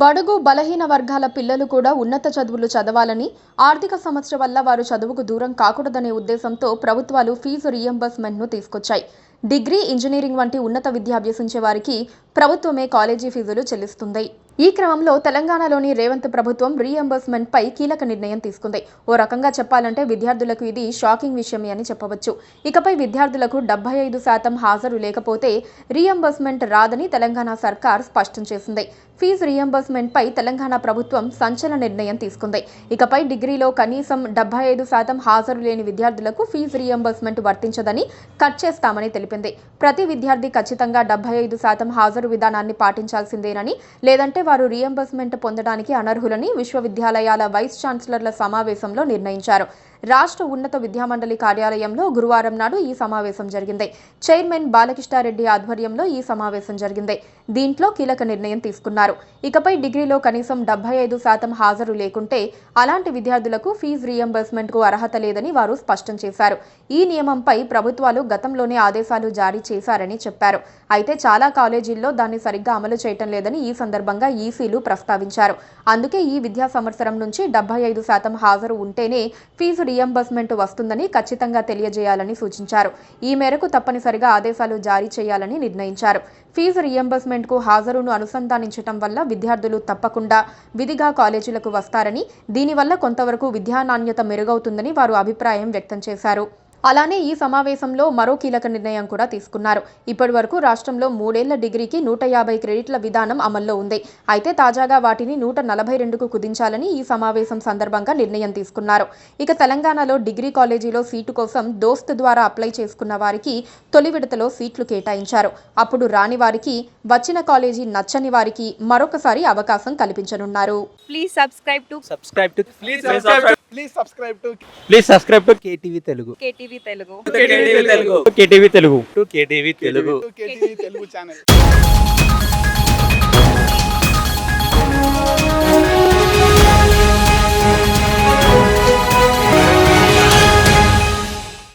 బడుగు బలహీన వర్గాల పిల్లలు కూడా ఉన్నత చదువులు చదవాలని, ఆర్థిక సమస్య వల్ల వారు చదువుకు దూరం కాకూడదనే ఉద్దేశంతో ప్రభుత్వాలు ఫీజు రీయింబర్స్మెంట్ను తీసుకొచ్చాయి. డిగ్రీ, ఇంజనీరింగ్ వంటి ఉన్నత విద్య అభ్యసించే వారికి ప్రభుత్వమే కాలేజీ ఫీజులు చెల్లిస్తుంది. ఈ క్రమంలో తెలంగాణలోని రేవంత్ ప్రభుత్వం రీయింబర్స్మెంట్ పై కీలక నిర్ణయం తీసుకుంది. ఓ రకంగా చెప్పాలంటే విద్యార్థులకు ఇది షాకింగ్ విషయమే అని చెప్పవచ్చు. ఇకపై విద్యార్థులకు 75% హాజరు లేకపోతే రీయింబర్స్మెంట్ రాదని తెలంగాణ సర్కార్ స్పష్టం చేసింది. ఫీజు రీయింబర్స్మెంట్ పై తెలంగాణ ప్రభుత్వం సంచలన నిర్ణయం తీసుకుంది. ఇకపై డిగ్రీలో కనీసం 75% హాజరు లేని విద్యార్థులకు ఫీజు రీయింబర్స్మెంట్ వర్తించదని, కట్ చేస్తామని తెలిపింది. ప్రతి విద్యార్థి ఖచ్చితంగా 75% హాజరు విధానాన్ని పాటించాల్సిందేనని, లేదంటే వారు రీయింబర్స్మెంట్ పొందడానికి అనర్హులని విశ్వవిద్యాలయాల వైస్ ఛాన్సలర్ల సమావేశంలో నిర్ణయించారు. రాష్ట్ర ఉన్నత విద్యామండలి కార్యాలయంలో గురువారం నాడు ఈ సమావేశం జరిగింది. చైర్మన్ బాలకృష్ణారెడ్డి ఆధ్వర్యంలో ఈ సమావేశం జరిగింది. దీంట్లో కీలక నిర్ణయం తీసుకున్నారు. ఇకపై డిగ్రీలో కనీసం 75% హాజరు లేకుంటే అలాంటి విద్యార్థులకు ఫీజు రీయింబర్స్మెంట్కు అర్హత లేదని వారు స్పష్టం చేశారు. ఈ నియమంపై ప్రభుత్వాలు గతంలోనే ఆదేశాలు జారీ చేశారని చెప్పారు. అయితే చాలా కాలేజీల్లో దాన్ని సరిగ్గా అమలు చేయటం లేదని ఈ సందర్భంగా ఈసీలు ప్రస్తావించారు. అందుకే ఈ విద్యా సంవత్సరం నుంచి 75% హాజరు ఉంటేనే ఫీజు రీయింబర్స్మెంట్ వస్తుందని ఖచ్చితంగా తెలియజేయాలని సూచించారు. ఈ మేరకు తప్పనిసరిగా ఆదేశాలు జారీ చేయాలని నిర్ణయించారు. ఫీజు రీయింబర్స్మెంట్కు హాజరును అనుసంధానించడం వల్ల విద్యార్థులు తప్పకుండా విధిగా కాలేజీలకు వస్తారని, దీనివల్ల కొంతవరకు విద్యా నాణ్యత మెరుగవుతుందని వారు అభిప్రాయం వ్యక్తం చేశారు. అలానే ఈ సమావేశంలో మరో కీలక నిర్ణయం కూడా తీసుకున్నారు. ఇప్పటి వరకు రాష్ట్రంలో 3 ఏళ్ల డిగ్రీకి 150 క్రెడిట్ల విధానం అమల్లో ఉంది. అయితే తాజాగా వాటిని 142కు కుదించాలని ఈ సమావేశం సందర్భంగా నిర్ణయం తీసుకున్నారు. ఇక తెలంగాణలో డిగ్రీ కాలేజీలో సీటు కోసం దోస్త్ ద్వారా అప్లై చేసుకున్న వారికి తొలి విడతలో సీట్లు కేటాయించారు. అప్పుడు రాని వారికి, వచ్చిన కాలేజీ నచ్చని వారికి మరొకసారి అవకాశం కల్పించనున్నారు. Please subscribe to KTV Telugu. KTV Telugu channel.